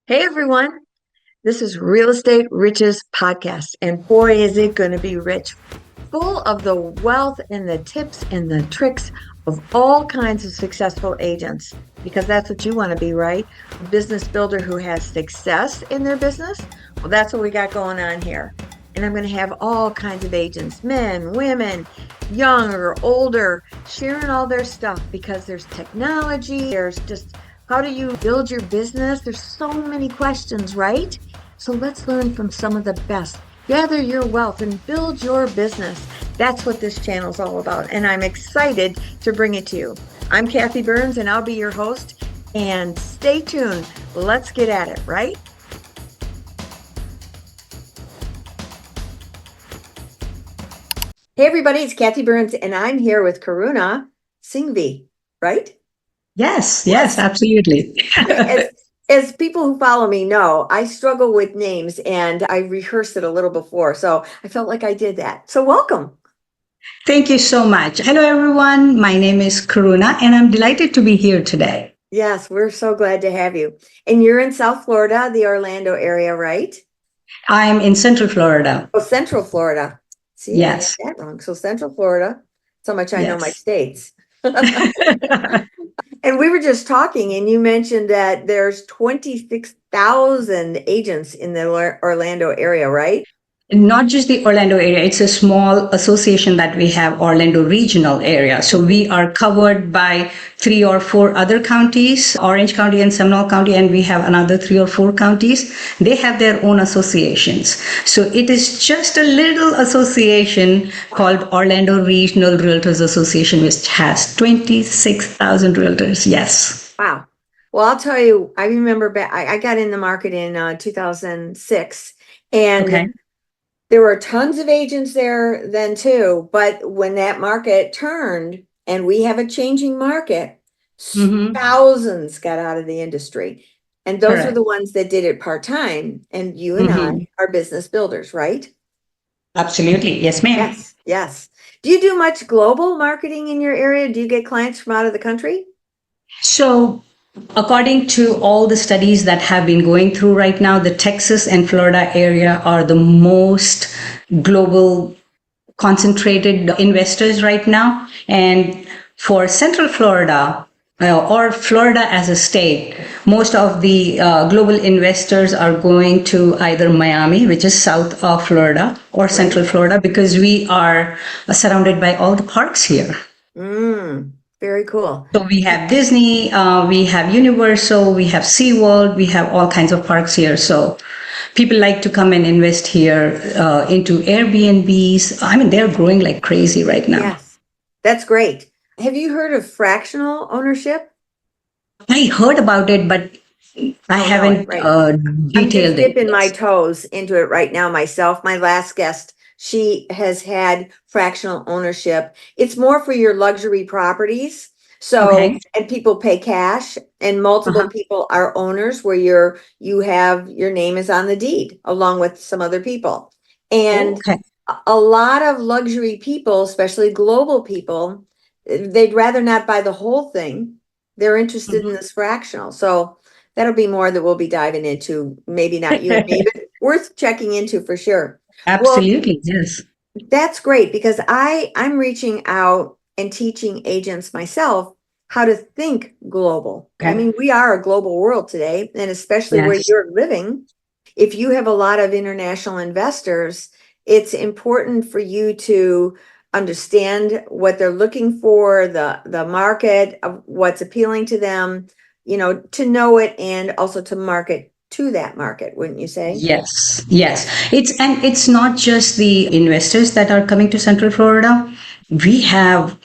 Hey everyone, this is Real Estate Riches Podcast, and boy, is it going to be rich, full of the wealth and the tips and the tricks of all kinds of successful agents, because that's what you want to be, right? A business builder who has success in their business. Well, that's what we got going on here. And I'm going to have all kinds of agents, men, women, young or older, sharing all their stuff because there's technology, there's just how do you build your business? There's so many questions, right? So let's learn from some of the best. Gather your wealth and build your business. That's what this channel is all about. And I'm excited to bring it to you. I'm Kathy Byrnes and I'll be your host. And stay tuned. Let's get at it, right? Hey, everybody, it's Kathy Byrnes and I'm here with Karuna Singhvi, right? Yes, absolutely. As people who follow me know, I struggle with names and I rehearsed it a little before. So I felt like I did that. So welcome. Thank you so much. Hello, everyone. My name is Karuna, and I'm delighted to be here today. Yes, we're so glad to have you. And you're in South Florida, the Orlando area, right? I'm in Central Florida. Oh, Central Florida. See, Yes. I got that wrong. So Central Florida, so much I know my Yes. states. And we were just talking, and you mentioned that there's 26,000 agents in the Orlando area, right? Not just the Orlando area, it's a small association that we have, Orlando Regional Area. So we are covered by 3 or 4 other counties, Orange County and Seminole County, and we have another 3 or 4 counties. They have their own associations. So it is just a little association called Orlando Regional Realtors Association, which has 26,000 realtors. Yes. Wow. Well, I'll tell you, I remember back, I got in the market in 2006, and Okay. there were tons of agents there then too. But when that market turned and we have a changing market, Mm-hmm. thousands got out of the industry. And those were Correct. the ones that did it part-time. And you and Mm-hmm. I are business builders, right? Absolutely. Yes, ma'am. Yes, yes. Do you do much global marketing in your area? Do you get clients from out of the country? So, according to all the studies that have been going through right now, the Texas and Florida area are the most global concentrated investors right now. And for Central Florida, or Florida as a state, most of the global investors are going to either Miami, which is south of Florida, or Central Right. Florida, because we are surrounded by all the parks here. Very cool. So we have Disney, we have Universal, we have SeaWorld, we have all kinds of parks here. So people like to come and invest here into Airbnbs. I mean, they're growing like crazy right now. Yes, that's great. Have you heard of fractional ownership? I heard about it, but I Oh, no, haven't right. I'm just detailed it. dipping my Yes. toes into it right now myself. My last guest, she has had fractional ownership. It's more for your luxury properties. So, Okay. and people pay cash and multiple Uh-huh. people are owners where you have your name is on the deed along with some other people. And Okay. a lot of luxury people, especially global people, they'd rather not buy the whole thing. They're interested in this fractional. So that'll be more that we'll be diving into. Maybe not you and me, Mhm. but worth checking into for sure. Well, Absolutely. Yes. that's great because I'm reaching out and teaching agents myself how to think global. I Okay. mean, we are a global world today, and especially where Yes. you're living. If you have a lot of international investors, it's important for you to understand what they're looking for, the market, of what's appealing to them, to know it and also to market to that market, wouldn't you say? Yes. It's not just the investors that are coming to Central Florida. We have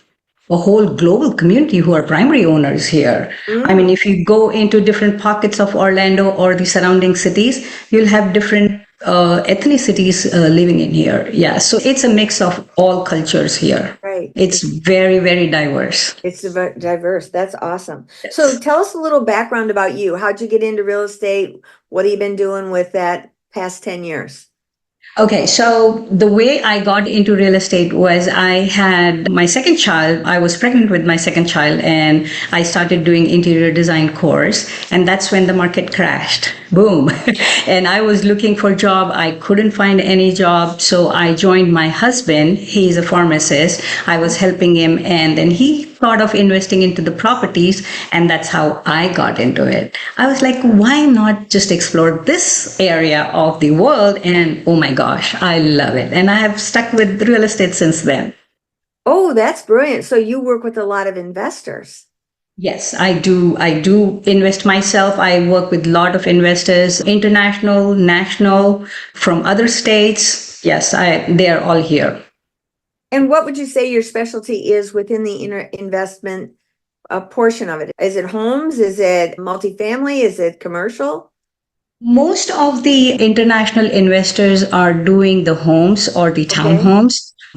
a whole global community who are primary owners here. I mean, Mm, if you go into different pockets of Orlando or the surrounding cities, you'll have different ethnicities living in here. Yeah, so it's a mix of all cultures here. right. It's very, very diverse. It's diverse. That's awesome. So Yes. tell us a little background about you. How'd you get into real estate? What have you been doing with that past 10 years? Okay, so the way I got into real estate was I had my second child. I was pregnant with my second child and I started doing interior design course, and that's when the market crashed. Boom. And I was looking for a job. I couldn't find any job, so I joined my husband. He's a pharmacist. I was helping him, and then he thought of investing into the properties, and that's how I got into it. I was like, why not just explore this area of the world? And oh my gosh, I love it. And I have stuck with real estate since then. Oh, that's brilliant. So you work with a lot of investors. Yes, I do. I do invest myself. I work with a lot of investors, international, national, from other states. Yes, they are all here. And what would you say your specialty is within the investment portion of it? Is it homes? Is it multifamily? Is it commercial? Most of the international investors are doing the homes or the Okay. townhomes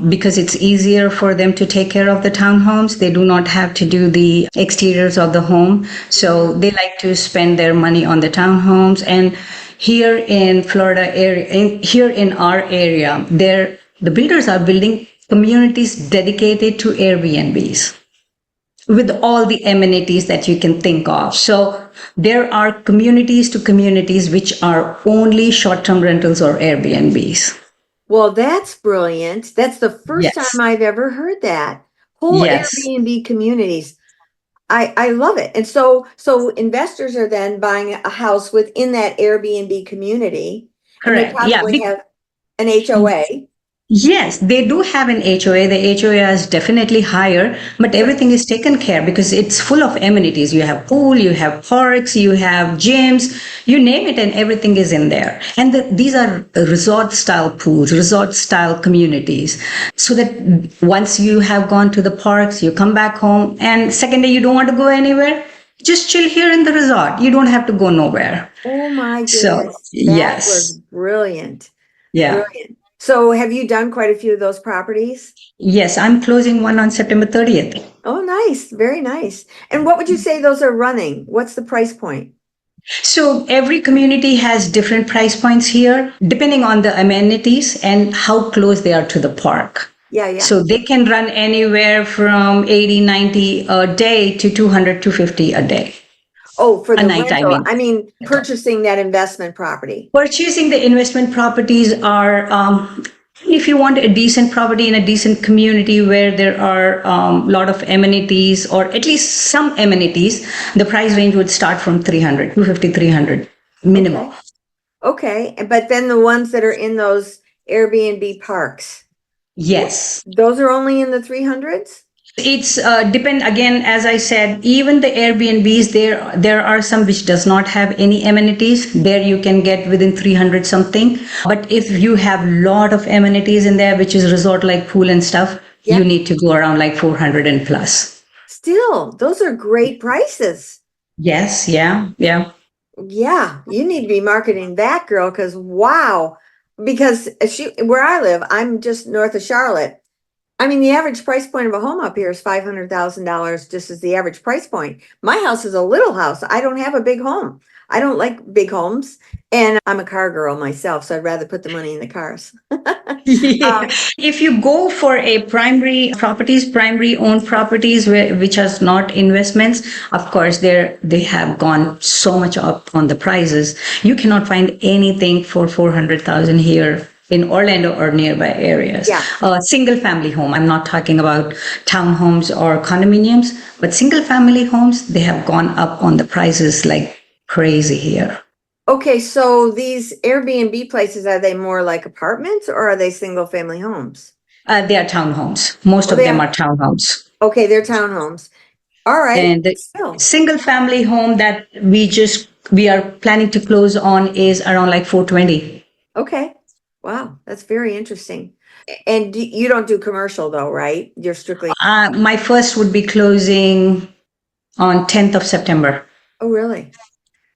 because it's easier for them to take care of the townhomes. They do not have to do the exteriors of the home. So they like to spend their money on the townhomes. And here in Florida area, here in our area, the builders are building communities dedicated to Airbnbs with all the amenities that you can think of. So there are communities to communities which are only short-term rentals or Airbnbs. Well, that's brilliant. That's the first time Yes. I've ever heard that. Whole Yes. Airbnb communities. I love it. And so investors are then buying a house within that Airbnb community, and they Correct. Yeah. probably have an HOA. Yes, they do have an HOA. The HOA is definitely higher, but Sure. everything is taken care because it's full of amenities. You have pool, you have parks, you have gyms, you name it, and everything is in there. And these are resort style pools, resort style communities. So that once you have gone to the parks, you come back home, and second day you don't want to go anywhere, just chill here in the resort. You don't have to go nowhere. Oh my So, goodness, that was yes. brilliant. Yeah. Brilliant. So have you done quite a few of those properties? Yes, I'm closing one on September 30th. Oh, nice. Very nice. And what would you say those are running? What's the price point? So every community has different price points here, depending on the amenities and how close they are to the park. Yeah, yeah. So they can run anywhere from 80, 90 a day to 200, 250 a day. Oh, for A the night, I rental. mean. I mean, purchasing that investment property. Purchasing the investment properties are, if you want a decent property in a decent community where there are a lot of amenities or at least some amenities, the price range would start from 300, 250, 300 minimum. Okay. Okay. But then the ones that are in those Airbnb parks, Yes. those are only in the 300s? It's depend again, as I said, even the Airbnbs, there are some which does not have any amenities. There you can get within 300 something. But if you have lot of amenities in there, which is resort like pool and stuff, Yeah. you need to go around like 400 and plus. Still, those are great prices. Yes, yeah, yeah. Yeah, you need to be marketing that girl because wow. Because where I live, I'm just north of Charlotte. I mean, the average price point of a home up here is $500,000 just as the average price point. My house is a little house. I don't have a big home. I don't like big homes. And I'm a car girl myself, so I'd rather put the money in the cars. Yeah. Um, If you go for a primary owned properties which has not investments, of course they have gone so much up on the prices. You cannot find anything for 400,000 here in Orlando or nearby areas. yeah. A single family home. I'm not talking about townhomes or condominiums, but single family homes, they have gone up on the prices like crazy here. Okay, so these Airbnb places, are they more like apartments or are they single family homes? They are townhomes. Most Oh, of they them are. are townhomes. Okay, they're townhomes. All right. And the Still. single family home that we are planning to close on is around like 420. Okay. Wow, that's very interesting. And you don't do commercial though, right? You're strictly. My first would be closing on 10th of September. Oh, really?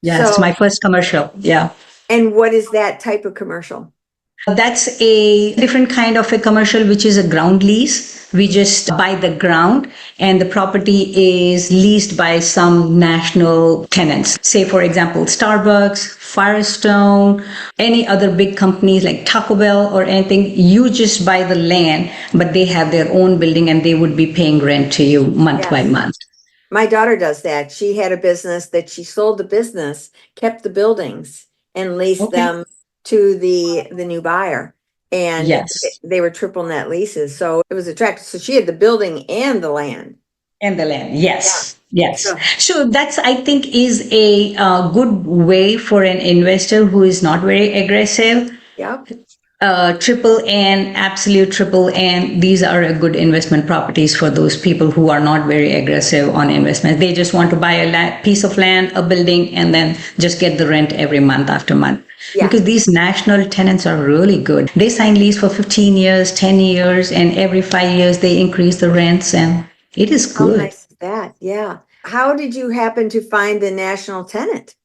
Yes, my So, first commercial. Yeah. and what is that type of commercial? That's a different kind of a commercial, which is a ground lease. We just buy the ground and the property is leased by some national tenants. Say, for example, Starbucks, Firestone, any other big companies like Taco Bell or anything. You just buy the land, but they have their own building and they would be paying rent to you month by Yes. month. My daughter does that. She had a business that she sold the business, kept the buildings and leased Okay. them to the new buyer. And Yes. they were triple net leases. So it was attractive. So she had the building and the land. And the land, Yeah. yes, yes. So, So that's, I think, is a good way for an investor who is not very aggressive. yeah. Triple N, absolute triple N, these are a good investment properties for those people who are not very aggressive on investment. They just want to buy a piece of land, a building, and then just get the rent every month after month. Yeah. Because these national tenants are really good. They sign lease for 15 years, 10 years, and every 5 years they increase the rents, and it is How good. nice is that? Yeah. How did you happen to find the national tenant?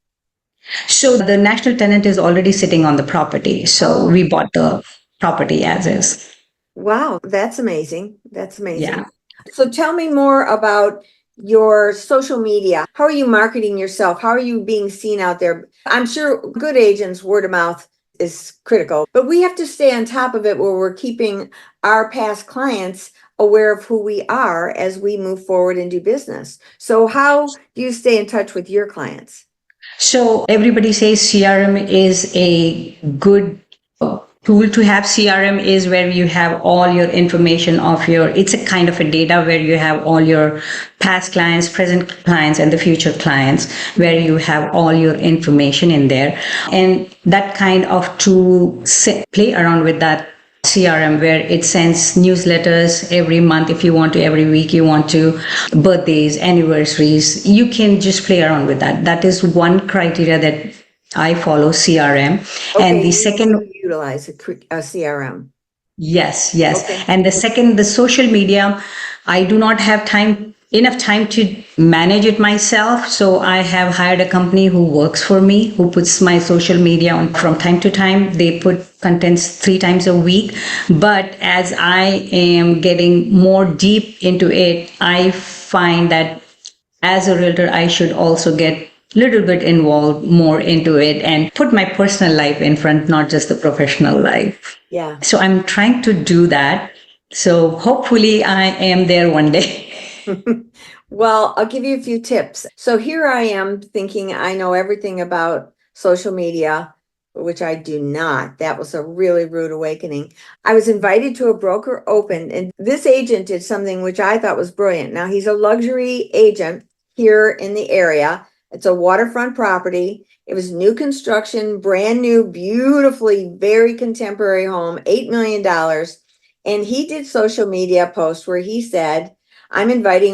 So the national tenant is already sitting on the property. So Oh, we bought the property as is. wow. That's amazing. That's Yeah. amazing. So tell me more about your social media. How are you marketing yourself? How are you being seen out there? I'm sure good agents, word of mouth is critical, but we have to stay on top of it where we're keeping our past clients aware of who we are as we move forward and do business. So how do you stay in touch with your clients? So everybody says CRM is a good tool to have. CRM is where you have all your information of your, it's a kind of a data where you have all your past clients, present clients, and the future clients, where you have all your information in there. And that kind of tool, play around with that CRM where it sends newsletters every month if you want to, every week you want to, birthdays, anniversaries. You can just play around with that. That is one criteria that I follow CRM. And Okay, the you second, do utilize a CRM. yes, yes. Okay. And the second, the social media, I do not have enough time to manage it myself. So I have hired a company who works for me, who puts my social media on from time to time. They put contents 3 times a week. But as I am getting more deep into it, I find that as a realtor, I should also get little bit involved more into it and put my personal life in front, not just the professional life. Yeah. So I'm trying to do that. So hopefully I am there one day. Well, I'll give you a few tips. So here I am thinking I know everything about social media, which I do not. That was a really rude awakening. I was invited to a broker open, and this agent did something which I thought was brilliant. Now, he's a luxury agent here in the area. It's a waterfront property. It was new construction, brand new, beautifully, very contemporary home, $8 million. And he did social media posts where he said, I'm inviting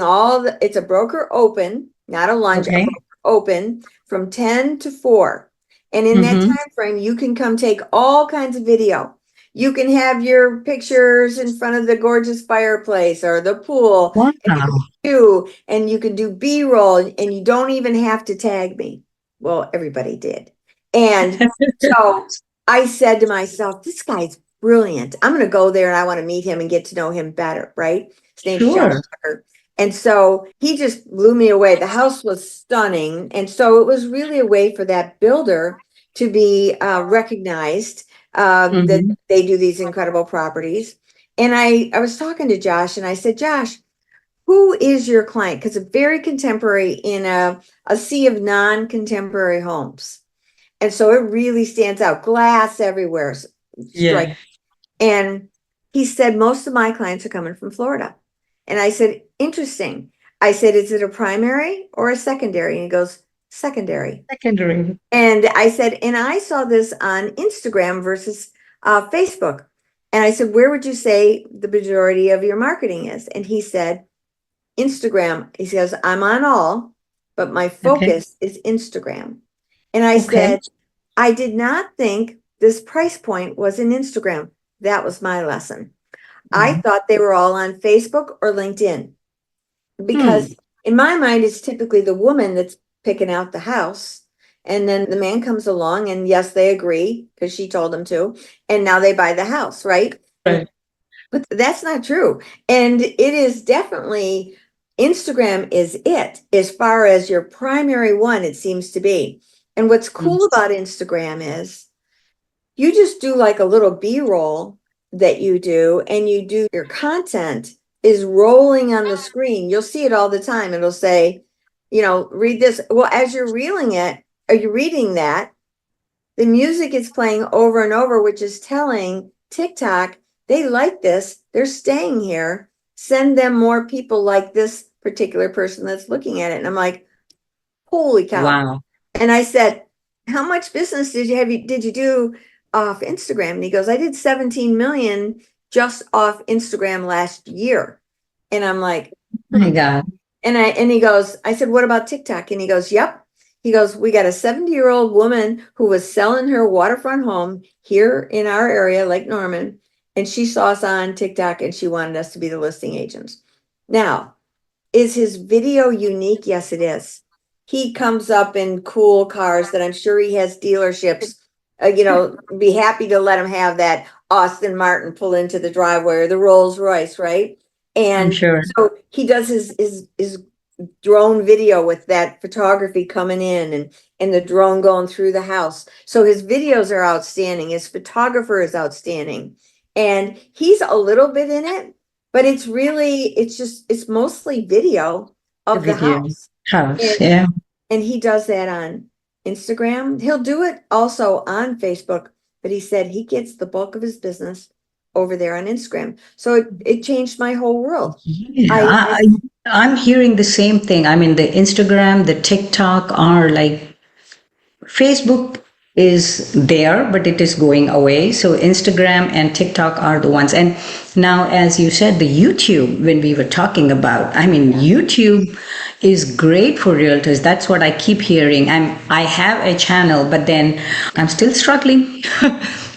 it's a broker open, not a lunch, a Okay. broker open from 10 to 4. And in that Mm-hmm. time frame, you can come take all kinds of video. You can have your pictures in front of the gorgeous fireplace or the pool, Wow. and you can do B-roll, and you don't even have to tag me. Well, everybody did. And so I said to myself, this guy's brilliant. I'm going to go there and I want to meet him and get to know him better, right? His name's Josh Sure. Tucker. And so he just blew me away. The house was stunning. And so it was really a way for that builder to be recognized that Mm-hmm. they do these incredible properties. And I was talking to Josh and I said, Josh, who is your client? Because it's very contemporary in a sea of non-contemporary homes. And so it really stands out. Glass everywhere. Strike. Yeah. And he said, most of my clients are coming from Florida. And I said, interesting. I said, is it a primary or a secondary? And he goes, secondary. Secondary. And I said, and I saw this on Instagram versus Facebook. And I said, where would you say the majority of your marketing is? And he said, Instagram. He says, I'm on all, but my Okay. focus is Instagram. And I Okay. said, I did not think this price point was in Instagram. That was my lesson. I Mhm. thought they were all on Facebook or LinkedIn Hmm. because in my mind, it's typically the woman that's picking out the house And then the man comes along and yes, they agree because she told them to. And now they buy the house, right? Right. But that's not true. And it is definitely, Instagram is it as far as your primary one, it seems to be. And what's cool about Instagram is you just do like a little B-roll that you do, and you do your content is rolling on the screen. You'll see it all the time. It'll say, read this. Well, as you're reeling it, are you reading that? The music is playing over and over, which is telling TikTok they like this. They're staying here. Send them more people like this particular person that's looking at it. And I'm like, holy cow. Wow. And I said, how much business did you do off Instagram? And he goes, I did 17 million just off Instagram last year. And I'm like, My God. and he goes, I said, what about TikTok? And he goes, yep. He goes, we got a 70-year-old woman who was selling her waterfront home here in our area, Lake Norman, and she saw us on TikTok and she wanted us to be the listing agents. Now, is his video unique? Yes, it is. He comes up in cool cars that I'm sure he has dealerships, be happy to let him have that Austin Martin pull into the driveway or the Rolls Royce, right? I'm And sure. so he does his drone video with that photography coming in and the drone going through the house. So his videos are outstanding. His photographer is outstanding. And he's a little bit in it, but it's mostly video The of the video house. house. And Yeah. and he does that on Instagram. He'll do it also on Facebook, but he said he gets the bulk of his business over there on Instagram. So it changed my whole world. Yeah. I I'm hearing the same thing. I mean, the Instagram, the TikTok are like Facebook is there, but it is going away. So Instagram and TikTok are the ones. And now, as you said, the YouTube, when we were talking about, I mean, YouTube is great for realtors. That's what I keep hearing. I have a channel, but then I'm still struggling.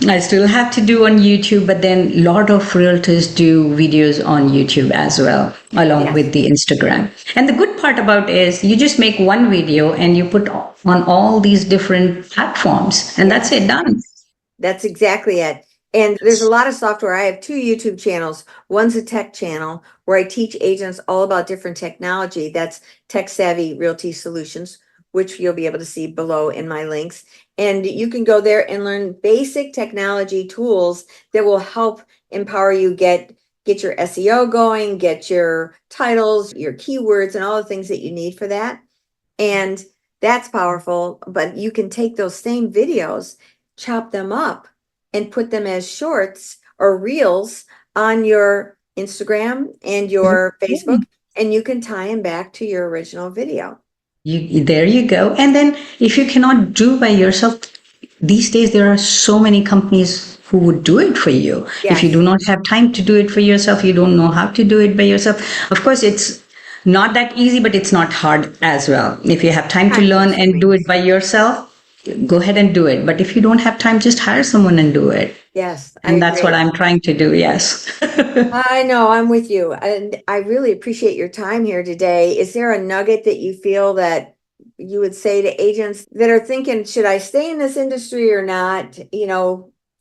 I still have to do on YouTube, but then a lot of realtors do videos on YouTube as well, along Yes. with the Instagram. And the good part about is you just make one video and you put on all these different platforms, and that's it, done. That's exactly it. And there's a lot of software. I have two YouTube channels. One's a tech channel where I teach agents all about different technology. That's Tech Savvy Realty Solutions, which you'll be able to see below in my links. And you can go there and learn basic technology tools that will help empower you get your SEO going, get your titles, your keywords, and all the things that you need for that. And that's powerful. But you can take those same videos, chop them up, and put them as shorts or reels on your Instagram and your Facebook, and you can tie them back to your original video. There you go. And then if you cannot do by yourself, these days there are so many companies who would do it for you. If you Yes. do not have time to do it for yourself, you don't know how to do it by yourself. Of course, it's not that easy, but it's not hard as well. If you have time to Time learn and do consuming. it by yourself, go ahead and do it. But if you don't have time, just hire someone and do it. Yes, I And that's what agree. I'm trying to do. Yes. I know, I'm with you. And I really appreciate your time here today. Is there a nugget that you feel that you would say to agents that are thinking, should I stay in this industry or not?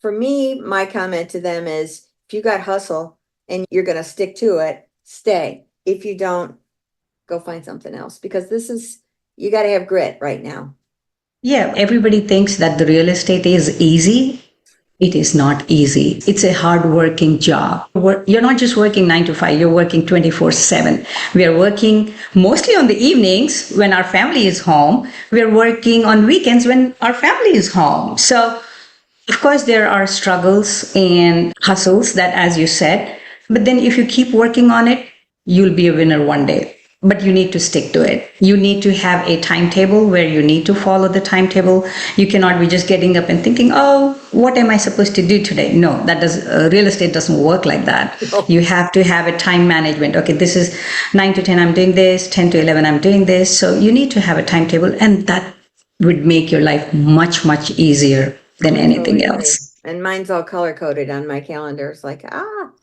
For me, my comment to them is if you got hustle and you're going to stick to it, stay. If you don't, go find something else because you got to have grit right now. Yeah, everybody thinks that the real estate is easy. It is not easy. It's a hard working job. You're not just working 9 to 5, you're working 24/7. We are working mostly on the evenings when our family is home. We're working on weekends when our family is home. So, of course, there are struggles and hustles that, as you said, but then if you keep working on it, you'll be a winner one day. But you need to stick to it. You need to have a timetable where you need to follow the timetable. You cannot be just getting up and thinking, "Oh, what am I supposed to do today?" No, real estate doesn't work like that. No. You have to have a time management. Okay, this is 9 to 10 I'm doing this, 10 to 11 I'm doing this. So you need to have a timetable, and that would make your life much easier than anything else. And mine's all color coded on my calendar. It's like,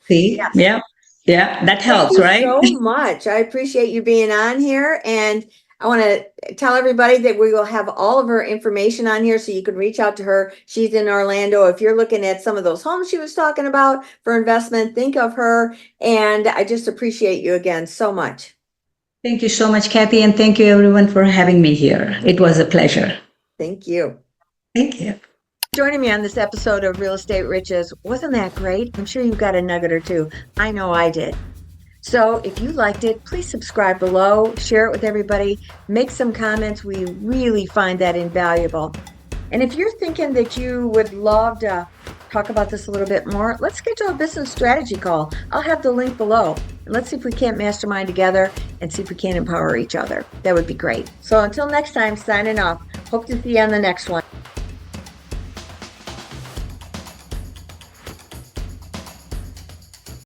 See? yes. Yeah. That Thank helps, you right? so much. I appreciate you being on here. And I want to tell everybody that we will have all of her information on here so you can reach out to her. She's in Orlando. If you're looking at some of those homes she was talking about for investment, think of her. And I just appreciate you again so much. Thank you so much, Kathy, and thank you everyone for having me here. It was a pleasure. Thank you. Thank you. Joining me on this episode of Real Estate Riches. Wasn't that great? I'm sure you got a nugget or two. I know I did. So if you liked it, please subscribe below, share it with everybody, make some comments. We really find that invaluable. And if you're thinking that you would love to talk about this a little bit more, let's schedule a business strategy call. I'll have the link below. And let's see if we can't mastermind together and see if we can empower each other. That would be great. So until next time, signing off. Hope to see you on the next one.